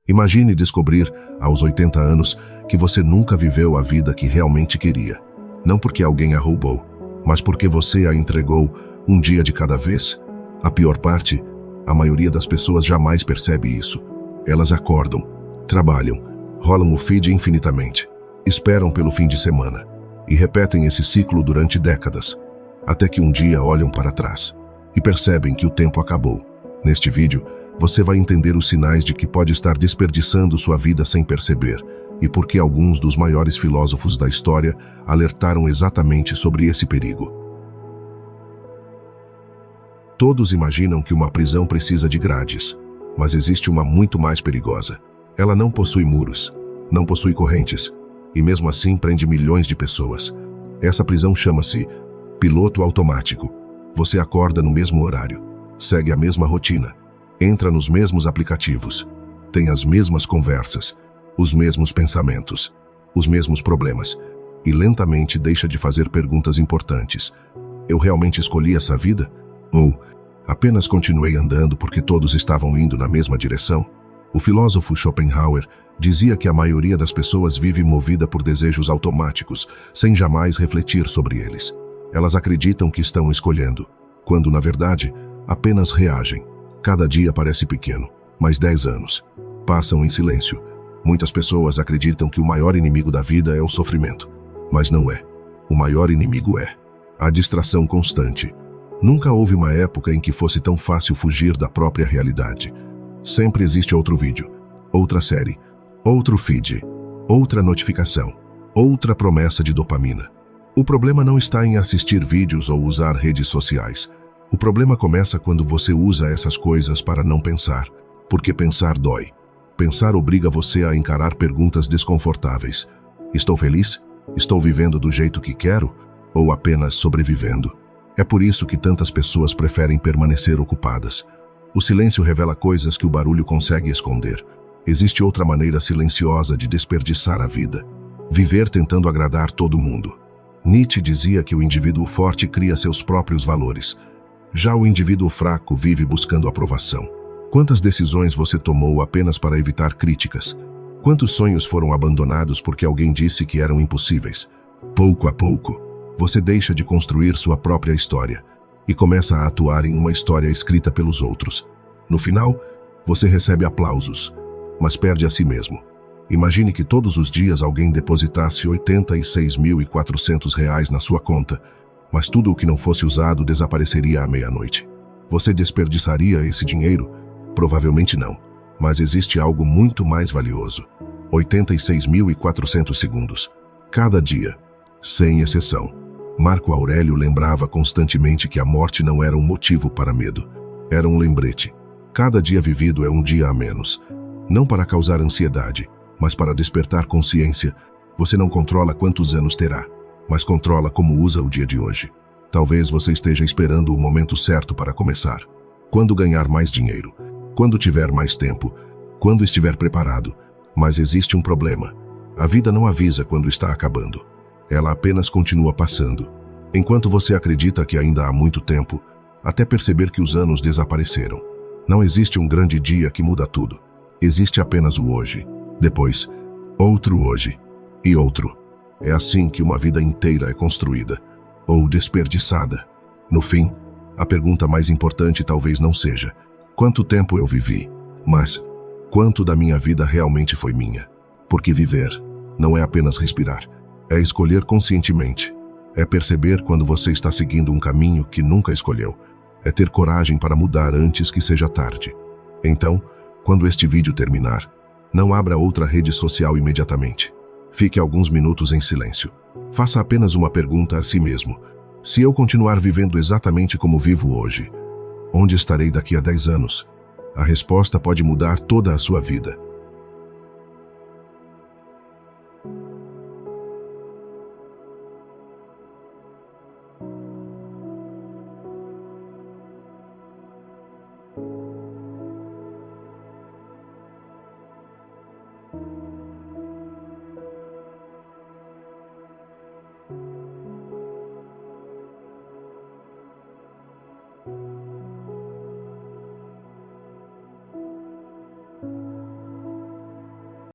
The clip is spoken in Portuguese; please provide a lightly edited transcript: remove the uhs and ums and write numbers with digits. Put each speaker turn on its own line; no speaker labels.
Imagine descobrir, aos 80 anos, que você nunca viveu a vida que realmente queria. Não porque alguém a roubou, mas porque você a entregou um dia de cada vez. A pior parte, a maioria das pessoas jamais percebe isso. Elas acordam, trabalham, rolam o feed infinitamente, esperam pelo fim de semana e repetem esse ciclo durante décadas, até que um dia olham para trás e percebem que o tempo acabou. Neste vídeo, você vai entender os sinais de que pode estar desperdiçando sua vida sem perceber e por que alguns dos maiores filósofos da história alertaram exatamente sobre esse perigo. Todos imaginam que uma prisão precisa de grades, mas existe uma muito mais perigosa. Ela não possui muros, não possui correntes, e mesmo assim prende milhões de pessoas. Essa prisão chama-se piloto automático. Você acorda no mesmo horário, segue a mesma rotina, entra nos mesmos aplicativos, tem as mesmas conversas, os mesmos pensamentos, os mesmos problemas, e lentamente deixa de fazer perguntas importantes. Eu realmente escolhi essa vida? Ou apenas continuei andando porque todos estavam indo na mesma direção? O filósofo Schopenhauer dizia que a maioria das pessoas vive movida por desejos automáticos, sem jamais refletir sobre eles. Elas acreditam que estão escolhendo, quando, na verdade, apenas reagem. Cada dia parece pequeno, mas 10 anos passam em silêncio. Muitas pessoas acreditam que o maior inimigo da vida é o sofrimento, mas não é. O maior inimigo é a distração constante. Nunca houve uma época em que fosse tão fácil fugir da própria realidade. Sempre existe outro vídeo, outra série, outro feed, outra notificação, outra promessa de dopamina. O problema não está em assistir vídeos ou usar redes sociais. O problema começa quando você usa essas coisas para não pensar, porque pensar dói. Pensar obriga você a encarar perguntas desconfortáveis. Estou feliz? Estou vivendo do jeito que quero? Ou apenas sobrevivendo? É por isso que tantas pessoas preferem permanecer ocupadas. O silêncio revela coisas que o barulho consegue esconder. Existe outra maneira silenciosa de desperdiçar a vida: viver tentando agradar todo mundo. Nietzsche dizia que o indivíduo forte cria seus próprios valores. Já o indivíduo fraco vive buscando aprovação. Quantas decisões você tomou apenas para evitar críticas? Quantos sonhos foram abandonados porque alguém disse que eram impossíveis? Pouco a pouco, você deixa de construir sua própria história e começa a atuar em uma história escrita pelos outros. No final, você recebe aplausos, mas perde a si mesmo. Imagine que todos os dias alguém depositasse R$ 86.400 na sua conta, mas tudo o que não fosse usado desapareceria à meia-noite. Você desperdiçaria esse dinheiro? Provavelmente não, mas existe algo muito mais valioso: 86.400 segundos. Cada dia, sem exceção. Marco Aurélio lembrava constantemente que a morte não era um motivo para medo, era um lembrete. Cada dia vivido é um dia a menos. Não para causar ansiedade, mas para despertar consciência. Você não controla quantos anos terá, mas controla como usa o dia de hoje. Talvez você esteja esperando o momento certo para começar. Quando ganhar mais dinheiro, quando tiver mais tempo, quando estiver preparado. Mas existe um problema. A vida não avisa quando está acabando. Ela apenas continua passando. Enquanto você acredita que ainda há muito tempo, até perceber que os anos desapareceram. Não existe um grande dia que muda tudo. Existe apenas o hoje. Depois, outro hoje. E outro. É assim que uma vida inteira é construída, ou desperdiçada. No fim, a pergunta mais importante talvez não seja quanto tempo eu vivi, mas quanto da minha vida realmente foi minha. Porque viver não é apenas respirar, é escolher conscientemente, é perceber quando você está seguindo um caminho que nunca escolheu, é ter coragem para mudar antes que seja tarde. Então, quando este vídeo terminar, não abra outra rede social imediatamente. Fique alguns minutos em silêncio. Faça apenas uma pergunta a si mesmo: se eu continuar vivendo exatamente como vivo hoje, onde estarei daqui a 10 anos? A resposta pode mudar toda a sua vida.